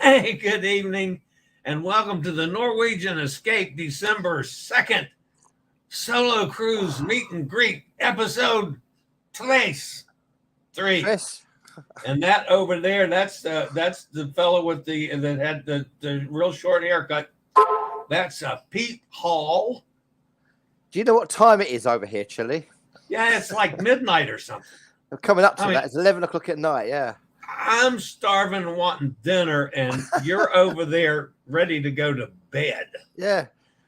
Hey, good evening, and welcome to the Norwegian Escape December 2nd solo cruise meet and greet episode place 3. Chris. And that over there, that's the fellow with that had the real short haircut. That's Pete Hall. Do you know what time it is over here, Chillie? Yeah, it's like midnight or something. We're coming up to that. It's 11 o'clock at night, yeah. I'm starving and wanting dinner, and you're over there ready to go to bed. Yeah.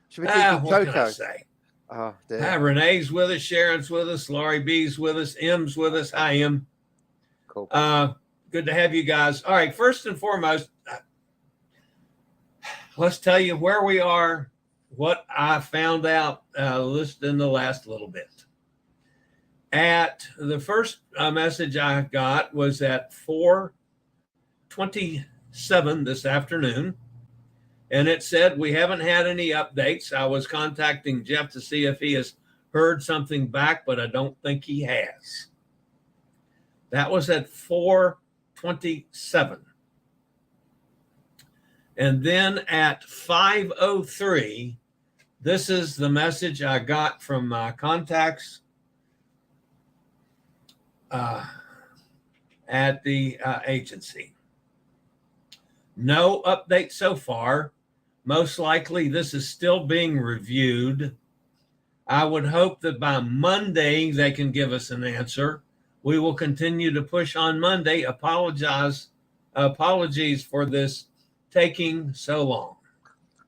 Should we do what can I say? Oh, dear. Hi, Renee's with us, Sharon's with us, Laurie B's with us, M's with us. Hi, M. Cool. Good to have you guys. All right, first and foremost, let's tell you where we are, what I found out listed in the last little bit. At the first message I got was at 4:27 this afternoon, and it said we haven't had any updates. I was contacting Jeff to see if he has heard something back, but I don't think he has. That was at 4:27. And then at 5:03, this is the message I got from my contacts at the agency. No update so far. Most likely this is still being reviewed. I would hope that by Monday they can give us an answer. We will continue to push on Monday. Apologies for this taking so long.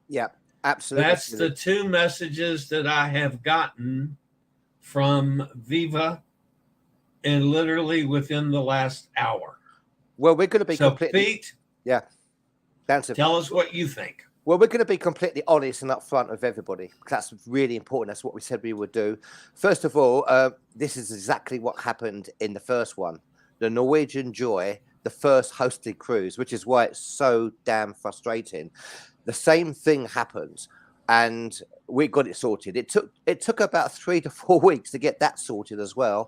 Yeah, absolutely. That's the two messages that I have gotten from Viva, and literally within the last hour. Well, we're going to be completely... Pete, yeah, tell us what you think. Well, we're going to be completely honest and upfront with everybody. That's really important. That's what we said we would do. First of all, this is exactly what happened in the first one. The Norwegian Joy, the first hosted cruise, which is why it's so damn frustrating. The same thing happened, and we got it sorted. It took about 3 to 4 weeks to get that sorted as well.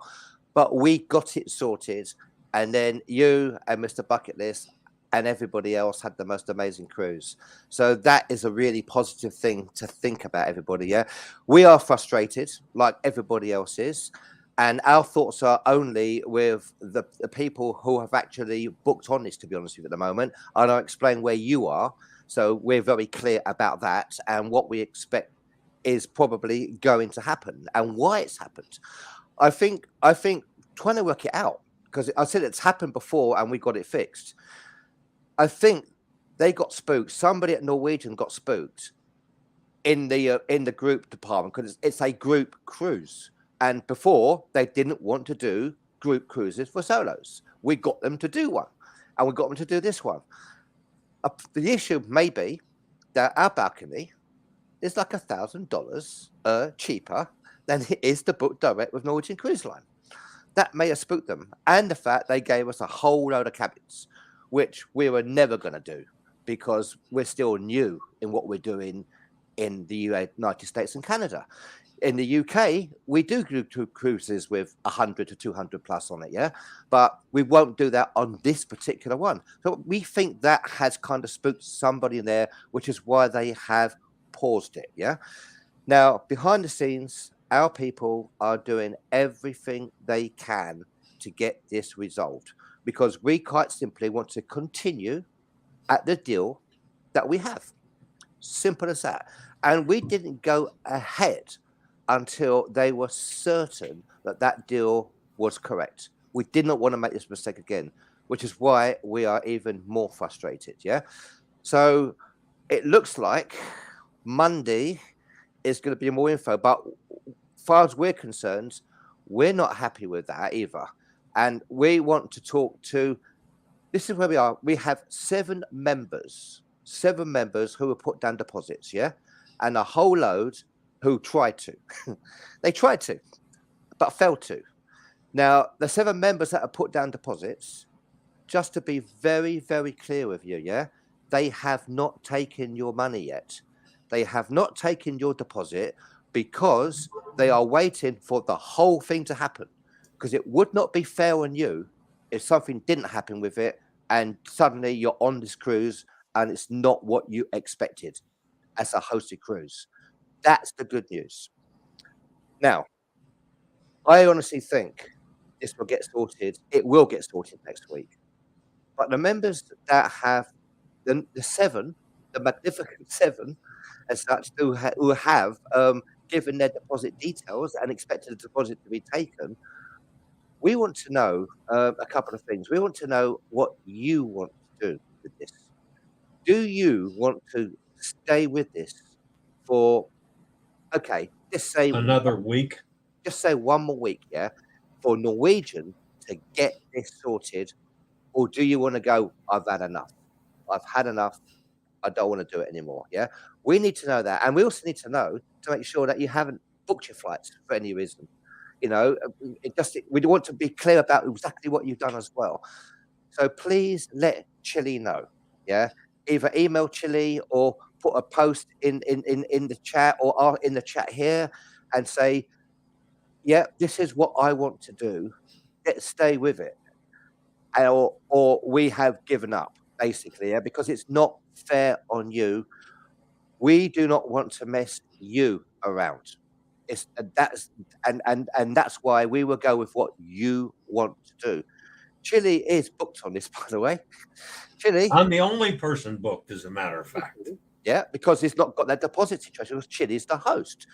But we got it sorted, and then you and Mr. Bucket List and everybody else had the most amazing cruise. So that is a really positive thing to think about, everybody, yeah? We are frustrated, like everybody else is, and our thoughts are only with the people who have actually booked on this, to be honest with you, at the moment, and I'll explain where you are. So we're very clear about that, and what we expect is probably going to happen, and why it's happened. I think trying to work it out, because I said it's happened before and we got it fixed. I think they got spooked. Somebody at Norwegian got spooked in the group department, because it's a group cruise. And before, they didn't want to do group cruises for solos. We got them to do one, and we got them to do this one. The issue may be that our balcony is like $1,000 cheaper than it is to book direct with Norwegian Cruise Line. That may have spooked them. And the fact they gave us a whole load of cabins, which we were never going to do because we're still new in what we're doing in the United States and Canada. In the UK, we do cruises with 100 to 200 plus on it, yeah? But we won't do that on this particular one. So we think that has kind of spooked somebody in there, which is why they have paused it, yeah? Now, behind the scenes, our people are doing everything they can to get this resolved, because we quite simply want to continue at the deal that we have. Simple as that. And we didn't go ahead until they were certain that that deal was correct. We did not want to make this mistake again, which is why we are even more frustrated, yeah? So it looks like Monday is going to be more info, but as far as we're concerned, we're not happy with that either. And we want to talk to, this is where we are. We have 7 members who have put down deposits, yeah? And a whole load who tried to. They tried to, but failed to. Now, the 7 members that have put down deposits, just to be very, very clear with you, yeah? They have not taken your money yet. They have not taken your deposit because they are waiting for the whole thing to happen. Because it would not be fair on you if something didn't happen with it and suddenly you're on this cruise and it's not what you expected as a hosted cruise. That's the good news. Now, I honestly think this will get sorted. It will get sorted next week. But the members that have the seven, the magnificent seven, as such, who have given their deposit details and expected the deposit to be taken, we want to know a couple of things. We want to know what you want to do with this. Do you want to stay with this for, okay, just say Another week? Just say one more week, yeah, for Norwegian to get this sorted? Or do you want to go, I've had enough. I've had enough. I don't want to do it anymore. Yeah. We need to know that. And we also need to know to make sure that you haven't booked your flights for any reason. We want to be clear about exactly what you've done as well. So please let Chillie know. Yeah. Either email Chillie or put a post in the chat or in the chat here and say, yeah, this is what I want to do. Let's stay with it. Or we have given up, basically, yeah, because it's not fair on you. We do not want to mess you around. That's why we will go with what you want to do. Chillie is booked on this, by the way. Chillie, I'm the only person booked, as a matter of fact. Yeah, because he's not got that deposit situation. Because Chillie's the host.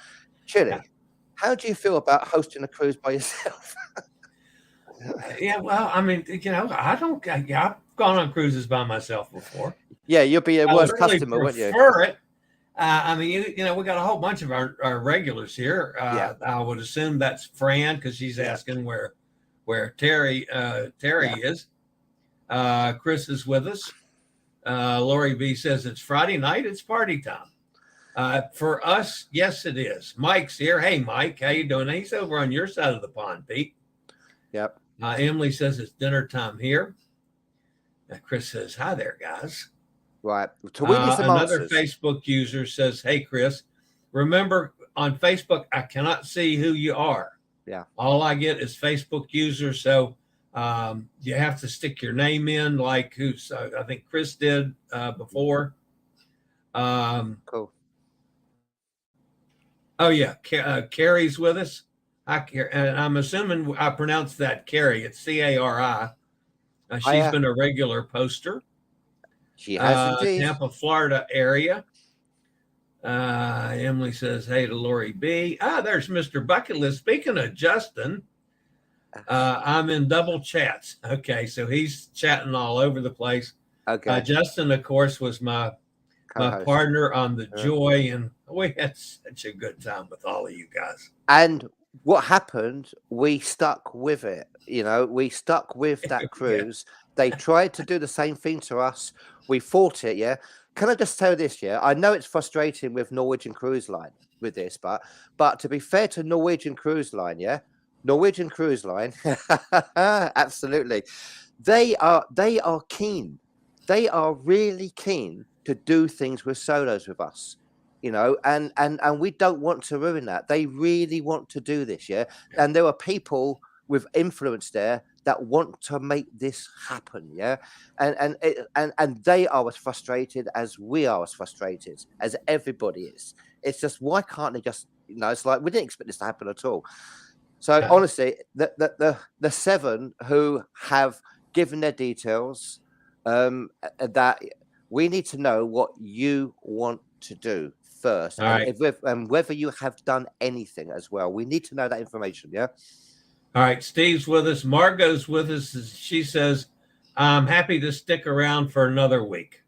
Chillie, yeah. How do you feel about hosting a cruise by yourself? Yeah, well, I mean, I've gone on cruises by myself before. Yeah, you'll be a worse customer, wouldn't you? Prefer it. I mean, we got a whole bunch of our regulars here. Yeah. I would assume that's Fran because she's asking where Terry is. Chris is with us. Lori B says it's Friday night. It's party time. For us, yes, it is. Mike's here. Hey, Mike, how you doing? He's over on your side of the pond, Pete. Yep. Emily says it's dinner time here. Chris says, hi there, guys. Right. Another Facebook user says, hey, Chris, remember on Facebook, I cannot see who you are. Yeah. All I get is Facebook user. So you have to stick your name in like I think Chris did before. Cool. Oh, yeah. Carrie's with us. And I'm assuming I pronounced that Carrie. It's Cari. She's been a regular poster. She has indeed. Tampa, Florida area. Emily says, hey to Lori B. There's Mr. Bucket List. Speaking of Justin, I'm in double chats. Okay, so he's chatting all over the place. Okay. Justin, of course, was my partner on the Joy, and we had such a good time with all of you guys. And what happened, we stuck with it. We stuck with that cruise. Yeah. They tried to do the same thing to us. We fought it, yeah. Can I just tell this, yeah? I know it's frustrating with Norwegian Cruise Line with this, but to be fair to Norwegian Cruise Line, yeah? Norwegian Cruise Line, absolutely. They are keen. They are really keen to do things with solos with us. And we don't want to ruin that. They really want to do this, yeah. And there are people with influence there that want to make this happen, yeah. And they are as frustrated as we are, as frustrated as everybody is. It's just, why can't they just, it's like we didn't expect this to happen at all. So honestly, the seven who have given their details, that we need to know what you want to do first, and whether you have done anything as well. We need to know that information. Yeah. All right. Steve's with us. Margot's with us. She says, I'm happy to stick around for another week.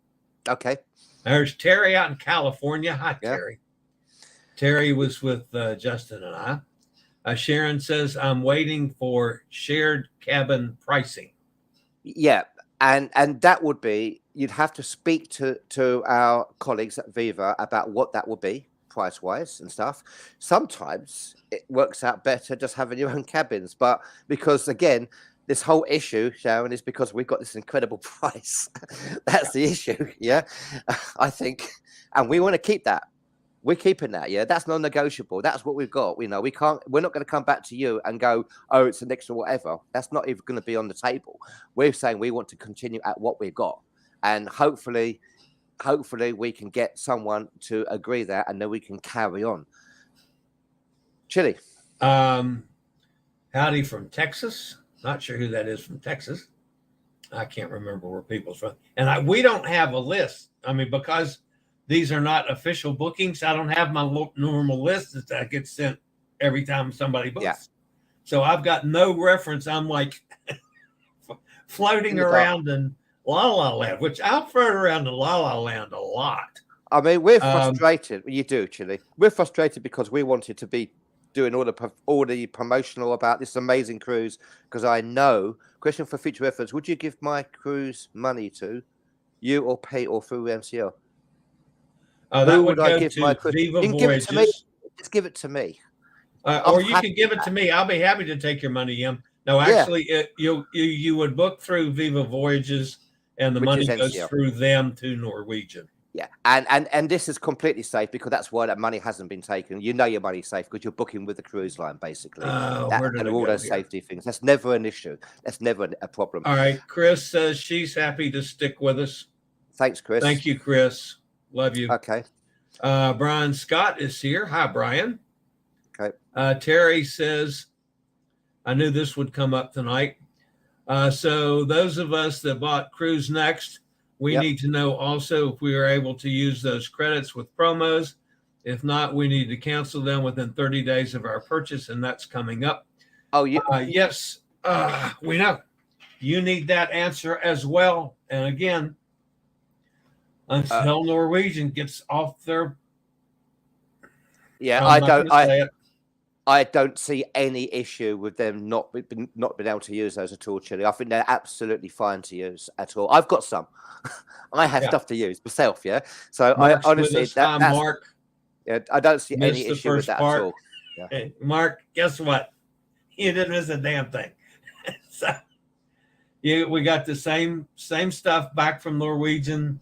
Okay. There's Terry out in California. Hi, Terry. Terry was with Justin and I. Sharon says, I'm waiting for shared cabin pricing. Yeah. And that would be, you'd have to speak to our colleagues at Viva about what that would be price-wise and stuff. Sometimes it works out better just having your own cabins, but because, again, this whole issue, Sharon, is because we've got this incredible price. That's the issue, yeah, I think. And we want to keep that. We're keeping that, yeah. That's non-negotiable. That's what we've got. We're not going to come back to you and go, oh, it's an extra whatever. That's not even going to be on the table. We're saying we want to continue at what we've got. And hopefully hopefully we can get someone to agree that, and then we can carry on. Chillie. Howdy from Texas. Not sure who that is from Texas. I can't remember where people's from. And we don't have a list. I mean, because these are not official bookings, I don't have my normal list that gets sent every time somebody books. Yeah. So I've got no reference. I'm like floating around in La La Land, which I'll float around in La La Land a lot. I mean, we're frustrated. You do, Chillie. We're frustrated because we wanted to be doing all the promotional about this amazing cruise, because I know, question for future reference, would you give my cruise money to? You or pay or through MCL? That would go to Viva Voyages. Give it to me. Just give it to me. Or you can give it to me. I'll be happy to take your money, Em. No, actually, you would book through Viva Voyages, and the money goes through them to Norwegian. Yeah, and this is completely safe, because that's why that money hasn't been taken. You know your money's safe because you're booking with the cruise line, basically. And all those safety things. That's never an issue. That's never a problem. All right. Chris says she's happy to stick with us. Thanks, Chris. Thank you, Chris. Love you. Okay. Brian Scott is here. Hi, Brian. Okay. Terry says, I knew this would come up tonight. So those of us that bought Cruise Next, we need to know also if we are able to use those credits with promos. If not, we need to cancel them within 30 days of our purchase, and that's coming up. Oh, yeah. Yes, we know. You need that answer as well. And again, until Norwegian gets off their... Yeah, I don't see any issue with them not being able to use those at all, Chillie. I think they're absolutely fine to use at all. I've got some. I have stuff to use myself, yeah. So Mark's I honestly, that's Mark. Yeah, I don't see any issue with that at all. Yeah. Hey, Mark, guess what? You didn't miss a damn thing. So we got the same stuff back from Norwegian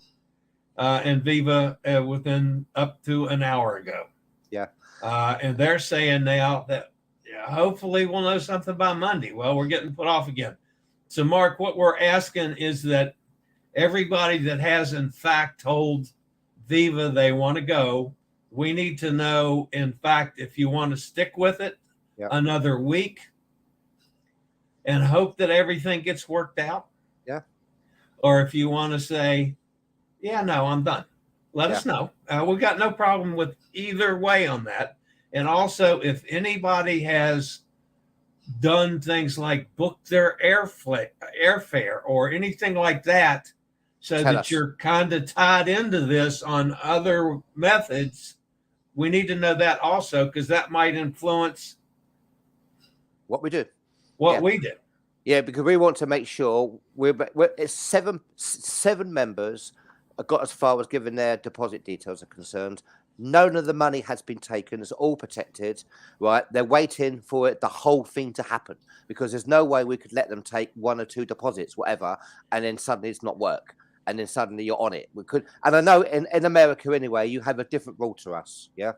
and Viva within up to an hour ago. Yeah. And they're saying now that hopefully we'll know something by Monday. Well, we're getting put off again. So, Mark, what we're asking is that everybody that has, in fact, told Viva they want to go, we need to know, in fact, if you want to stick with it another week and hope that everything gets worked out. Yeah. Or if you want to say, yeah, no, I'm done. Let us know. We got no problem with either way on that. And also, if anybody has done things like book their airfare or anything like that, so that you're kind of tied into this on other methods, we need to know that also, because that might influence what we do. We do. Yeah, because we want to make sure it's seven members got as far as giving their deposit details are concerned. None of the money has been taken. It's all protected, right? They're waiting for the whole thing to happen, because there's no way we could let them take one or two deposits, whatever, and then suddenly it's not work. And then suddenly you're on it. We could, and I know in America anyway, you have a different rule to us. Yeah.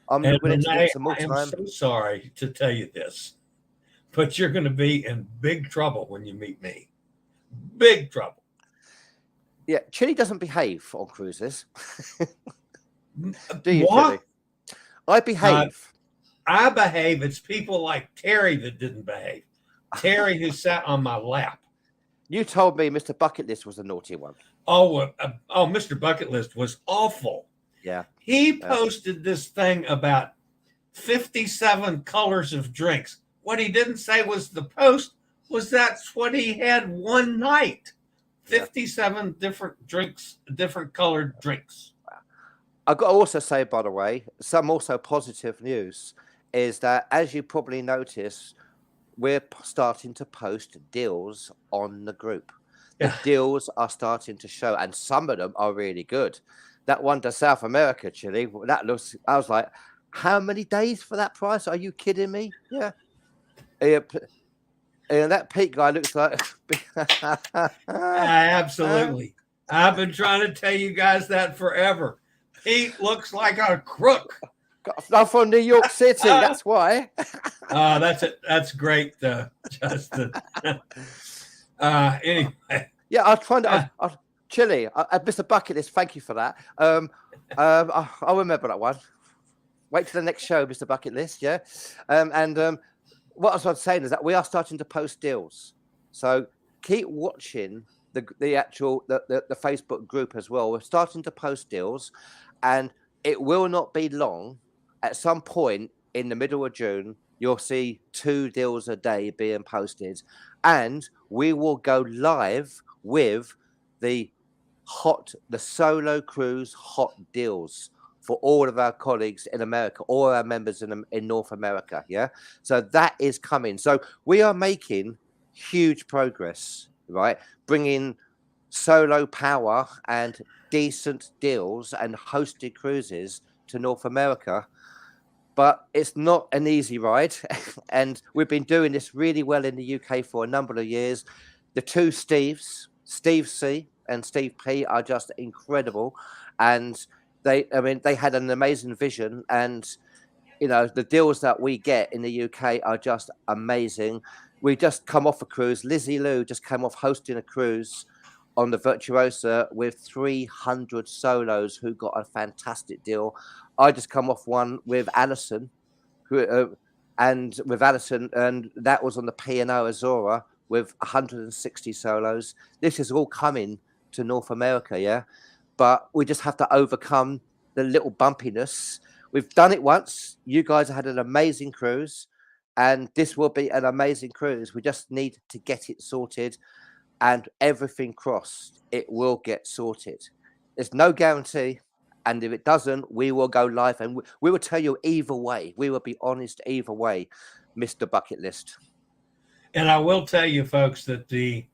I'm willing to give some more time. I'm so sorry to tell you this, but you're going to be in big trouble when you meet me. Big trouble. Yeah, Chillie doesn't behave on cruises. Do you, what? Chillie? I behave. I behave. It's people like Terry that didn't behave. Terry, who sat on my lap. You told me Mr. Bucket List was a naughty one. Oh, Mr. Bucket List was awful. Yeah. He posted this thing about 57 colors of drinks. What he didn't say was the post was that's what he had one night. 57 different drinks, different colored drinks. I've got to also say, by the way, some also positive news is that, as you probably notice, we're starting to post deals on the group. The deals are starting to show, and some of them are really good. That one to South America, Chillie, that looks, I was like, how many days for that price? Are you kidding me? Yeah. And that Pete guy looks like... Absolutely. I've been trying to tell you guys that forever. Pete looks like a crook. Got stuff from New York City, that's why. That's it. That's great, Justin. Anyway. Yeah, I was trying to... Chillie, Mr. Bucket List, thank you for that. I'll remember that one. Wait till the next show, Mr. Bucket List, yeah? What I was saying is that we are starting to post deals. So keep watching the Facebook group as well. We're starting to post deals, and it will not be long. At some point in the middle of June, you'll see 2 deals a day being posted, and we will go live with the solo cruise hot deals for all of our colleagues in America, all our members in North America. Yeah. So that is coming. So we are making huge progress, right? Bringing solo power and decent deals and hosted cruises to North America. But it's not an easy ride. And we've been doing this really well in the UK for a number of years. The 2 Steves, Steve C and Steve P, are just incredible. And they had an amazing vision. And, the deals that we get in the UK are just amazing. We just come off a cruise. Lizzie Lou just came off hosting a cruise on the Virtuosa with 300 solos who got a fantastic deal. I just come off one with Alison, and that was on the P&O Azora with 160 solos. This is all coming to North America, yeah? But we just have to overcome the little bumpiness. We've done it once. You guys had an amazing cruise, and this will be an amazing cruise. We just need to get it sorted, and everything crossed, it will get sorted. There's no guarantee. And if it doesn't, we will go live, and we will tell you either way. We will be honest either way, Mr. Bucket List. And I will tell you, folks, that the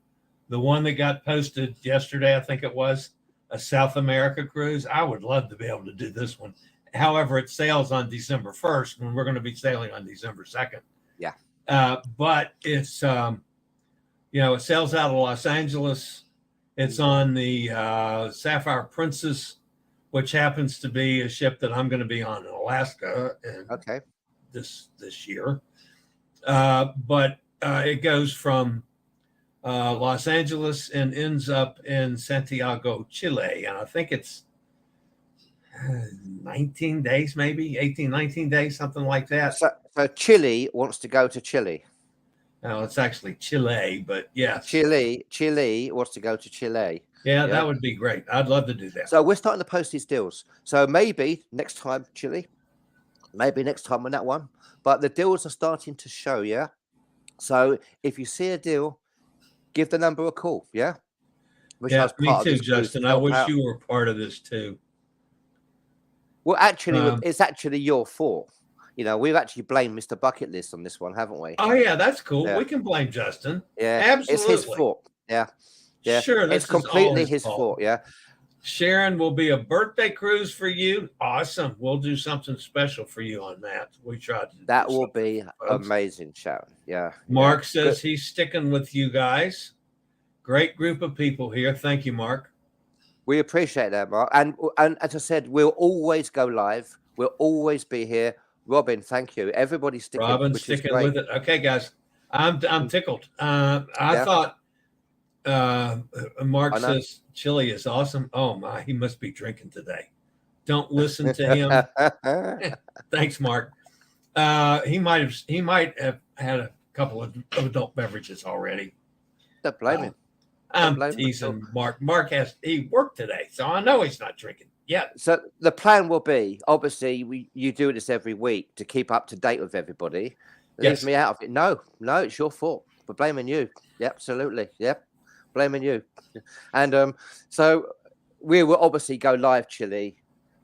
one that got posted yesterday, I think it was a South America cruise. I would love to be able to do this one. However, it sails on December 1st, and we're going to be sailing on December 2nd. Yeah. But it's, it sails out of Los Angeles. It's on the Sapphire Princess, which happens to be a ship that I'm going to be on in Alaska this year. But it goes from Los Angeles and ends up in Santiago, Chile. And I think it's 19 days, maybe 18, 19 days, something like that. So Chillie wants to go to Chile. No, it's actually Chile, but yeah. Chile wants to go to Chile. Yeah, that would be great. I'd love to do that. So we're starting to post these deals. So maybe next time, Chile, maybe next time on that one. But the deals are starting to show, yeah? So if you see a deal, give the number a call, yeah? Me too, Justin. I wish you were part of this too. Well, actually, it's actually your fault. We've actually blamed Mr. Bucket List on this one, haven't we? Oh, yeah, that's cool. Yeah. We can blame Justin. Yeah, absolutely. It's his fault. Yeah. Yeah, sure. It's completely his fault. Yeah. Sharon, will be a birthday cruise for you. Awesome. We'll do something special for you on that. We tried to. That will be amazing, Sharon. Yeah. Mark says he's sticking with you guys. Great group of people here. Thank you, Mark. We appreciate that, Mark. And as I said, we'll always go live. We'll always be here. Robin, thank you. Everybody's sticking. Robin's sticking with it. Okay, guys. I'm tickled. I thought. Mark says Chillie is awesome. Oh my, he must be drinking today. Don't listen to him. Thanks, Mark. He might have had a couple of adult beverages already. Don't blame him. I'm teasing Mark. Mark he worked today, so I know he's not drinking. Yeah. So the plan will be, obviously, you do this every week to keep up to date with everybody. Leave me out of it. No, it's your fault. We're blaming you. Yep, absolutely. Yep. Blaming you. And so we will obviously go live, Chillie,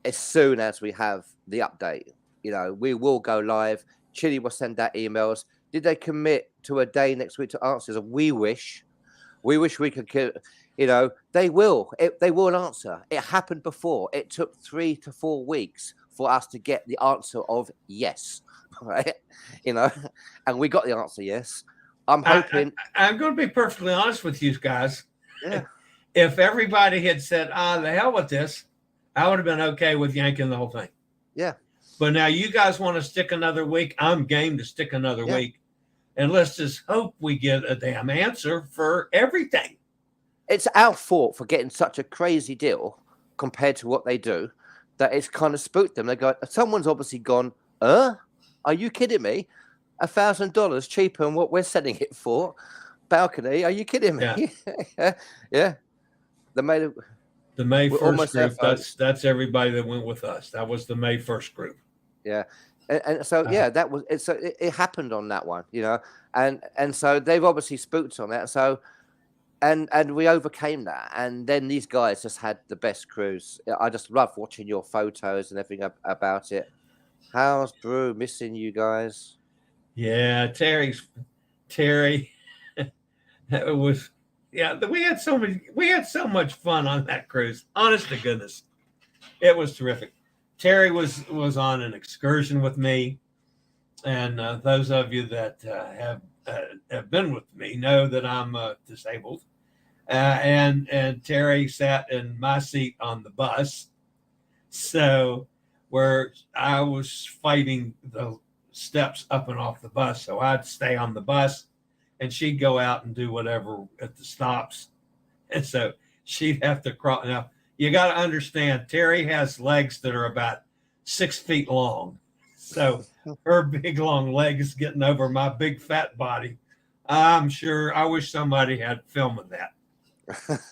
as soon as we have the update. We will go live. Chillie will send out emails. Did they commit to a day next week to answers? We wish we could, they will. They will answer. It happened before. It took 3 to 4 weeks for us to get the answer of yes, right? And we got the answer yes. I'm hoping. I'm going to be perfectly honest with you guys. Yeah. If everybody had said, the hell with this, I would have been okay with yanking the whole thing. Yeah. But now you guys want to stick another week. I'm game to stick another week. And let's just hope we get a damn answer for everything. it's our fault for getting such a crazy deal compared to what they do that it's kind of spooked them. They go, someone's obviously gone, are you kidding me? $1,000 cheaper than what we're selling it for. Balcony, are you kidding me? Yeah. Yeah. The May 1st group, that's everybody that went with us. That was the May 1st group. Yeah. And so that was it. So it happened on that one, and so they've obviously spooked on that. So and we overcame that, and then these guys just had the best cruise. I just love watching your photos and everything about it. How's Brew missing you guys? Yeah, Terry, it was. Yeah, we had so much fun on that cruise. Honest to goodness, it was terrific. Terry was on an excursion with me, and those of you that have been with me know that I'm disabled, and Terry sat in my seat on the bus, so where I was fighting the steps up and off the bus, so I'd stay on the bus, and she'd go out and do whatever at the stops, and so she'd have to crawl. Now you got to understand, Terry has legs that are about 6 feet long, so her big long legs getting over my big fat body. I'm sure. I wish somebody had film of that.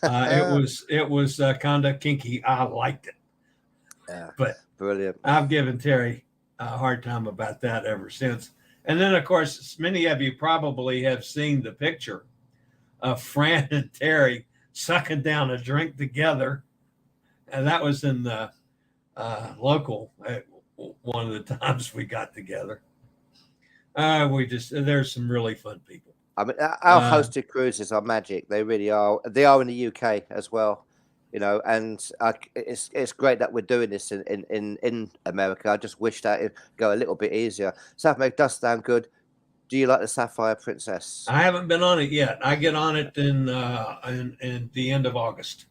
It was kind of kinky. I liked it. Yeah, but brilliant. I've given Terry a hard time about that ever since. And then, of course, many of you probably have seen the picture of Fran and Terry sucking down a drink together, and that was in the local one of the times we got together. There's some really fun people. I mean, our hosted cruises are magic. They really are. They are in the UK as well, and it's great that we're doing this in America. I just wish that it'd go a little bit easier. South America does sound good. Do you like the Sapphire Princess? I haven't been on it yet. I get on it in the end of August.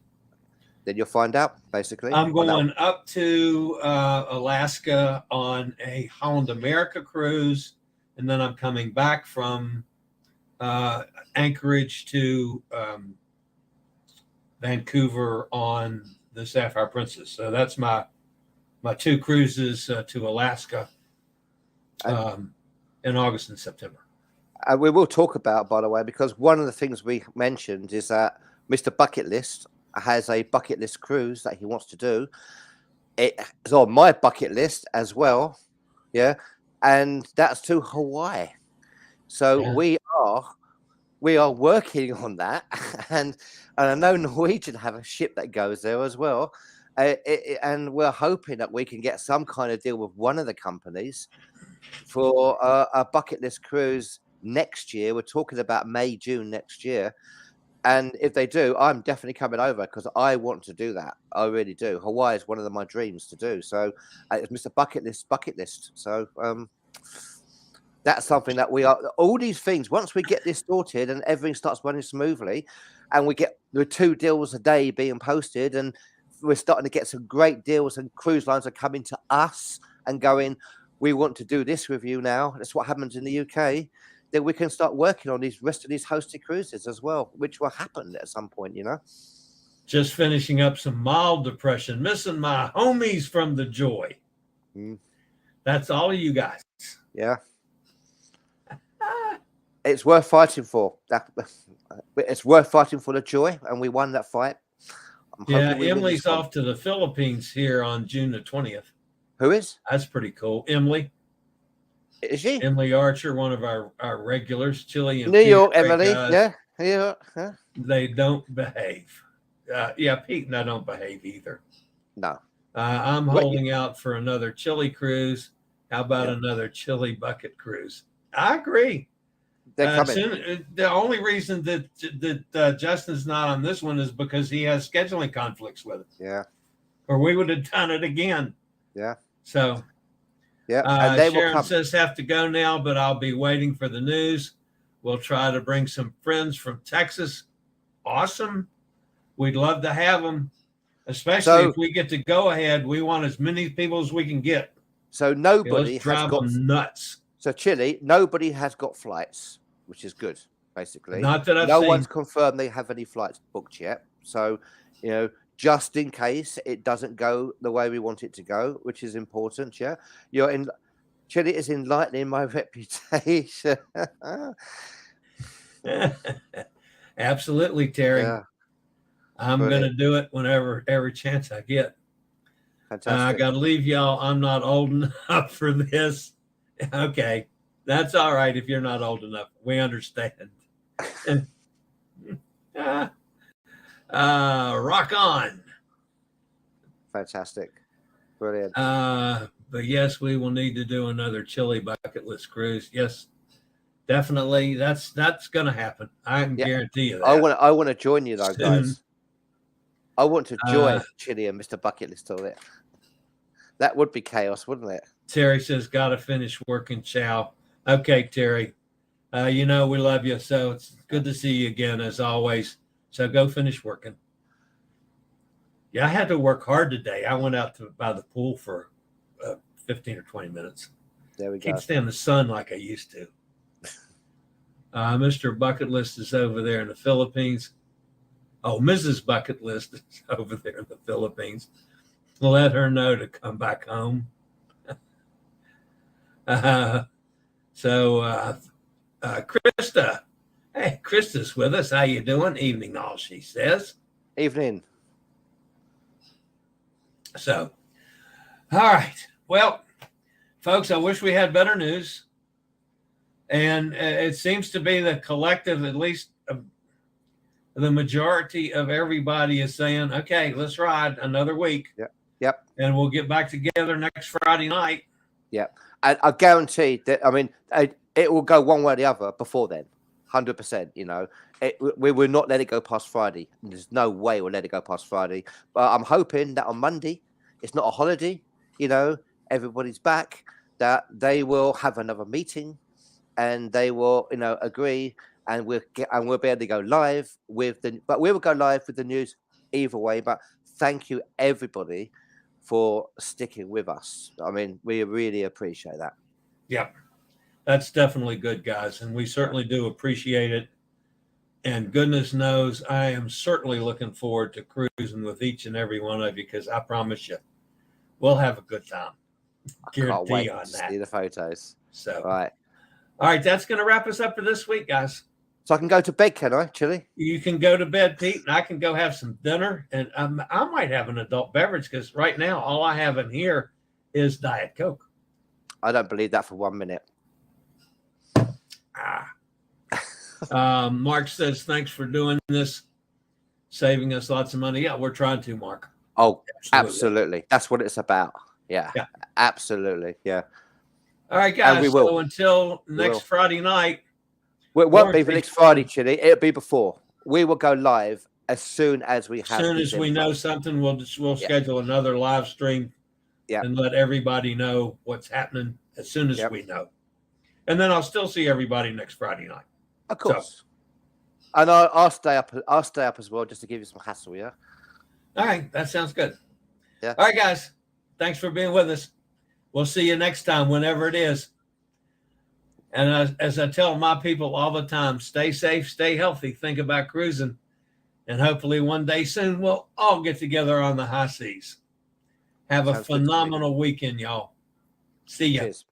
Then you'll find out, basically. I'm going up to Alaska on a Holland America cruise, and then I'm coming back from Anchorage to Vancouver on the Sapphire Princess. So that's my 2 cruises to Alaska in August and September. We will talk about, by the way, because one of the things we mentioned is that Mr. Bucket List has a bucket list cruise that he wants to do. It's on my bucket list as well. Yeah. And that's to Hawaii. So we are working on that. And I know Norwegian have a ship that goes there as well. And we're hoping that we can get some kind of deal with one of the companies for a bucket list cruise next year. We're talking about May, June next year. And if they do, I'm definitely coming over because I want to do that. I really do. Hawaii is one of my dreams to do. So it's Mr. Bucket List. So that's something that we are. All these things, once we get this sorted and everything starts running smoothly, and we get the 2 deals a day being posted, and we're starting to get some great deals, and cruise lines are coming to us and going, we want to do this with you now. That's what happens in the UK. Then we can start working on these rest of these hosted cruises as well, which will happen at some point, Just finishing up some mild depression, missing my homies from the Joy. That's all of you guys. Yeah. It's worth fighting for. It's worth fighting for the Joy, and we won that fight. Yeah, Emily's off to the Philippines here on June the 20th. Who is? That's pretty cool. Emily. Is she? Emily Archer, one of our regulars, Chillie and New York, Pete, Emily. Yeah. Yeah. They don't behave. Pete and I don't behave either. No. I'm holding out for another Chillie cruise. How about another Chillie bucket cruise? I agree. They're coming. The only reason that Justin's not on this one is because he has scheduling conflicts with it. Yeah. Or we would have done it again. Yeah. So. Yeah, and they Sharon will come. says have to go now, but I'll be waiting for the news. We'll try to bring some friends from Texas. Awesome. We'd love to have them, especially if we get to go ahead. We want as many people as we can get. So nobody has got them nuts. So Chillie, nobody has got flights, which is good. basically. Not that I've No seen. one's confirmed they have any flights booked yet. So, you know, just in case it doesn't go the way we want it to go, which is important. Yeah. Chillie is enlightening my reputation. Absolutely, Terry. Yeah. I'm going to do it whenever every chance I get. Fantastic. I got to leave y'all. I'm not old enough for this. Okay. That's all right if you're not old enough. We understand. Rock on. Fantastic. Brilliant. But yes, we will need to do another Chillie bucket list cruise. Yes, definitely. That's going to happen. I can guarantee you that. I want to join you though, guys. I want to join Chillie and Mr. Bucket List on it. That would be chaos, wouldn't it? Terry says, got to finish working. Ciao. Okay, Terry. You know we love you, so it's good to see you again as always. So go finish working. Yeah, I had to work hard today. I went out by the pool for 15 or 20 minutes. There we go. Can't stand the sun like I used to. Mr. Bucket List is over there in the Philippines. Oh, Mrs. Bucket List is over there in the Philippines. Let her know to come back home. Krista. Hey, Krista's with us. How you doing? Evening, all she says. Evening. So, all right. Well, folks, I wish we had better news. And it seems to be the collective, at least the majority of everybody is saying, okay, let's ride another week. Yep. And we'll get back together next Friday night. Yep. And I guarantee that, I mean, it will go one way or the other before then. 100%, you know. We will not let it go past Friday. There's no way we'll let it go past Friday. But I'm hoping that on Monday, it's not a holiday, you know, everybody's back, that they will have another meeting and they will, you know, agree and we'll be able to go live with but we will go live with the news either way. But thank you everybody for sticking with us. I mean, we really appreciate that. Yep. That's definitely good, guys. And we certainly do appreciate it. And goodness knows, I am certainly looking forward to cruising with each and every one of you because I promise you, we'll have a good time. Can't wait on to that. see the photos. So, all right, that's going to wrap us up for this week, guys. So I can go to bed, can I, Chillie? You can go to bed, Pete, and I can go have some dinner. And I might have an adult beverage because right now all I have in here is Diet Coke. I don't believe that for 1 minute. Mark says, thanks for doing this, saving us lots of money. Yeah, we're trying to, Mark. Oh, absolutely. That's what it's about. Yeah. Absolutely. Yeah. All right, guys. So until next Friday night. Well, it won't be for next Friday, Chillie. It'll be before. We will go live as soon as we have. As soon as we know something, we'll schedule another live stream and let everybody know what's happening as soon as we know. And then I'll still see everybody next Friday night. Of course. So, and I'll stay up. I'll stay up as well, just to give you some hassle. Yeah. All right, that sounds good. Yeah. All right, guys. Thanks for being with us. We'll see you next time, whenever it is. And as I tell my people all the time, stay safe, stay healthy, think about cruising, and hopefully one day soon we'll all get together on the high seas. Have a phenomenal weekend, y'all. See ya. Cheers.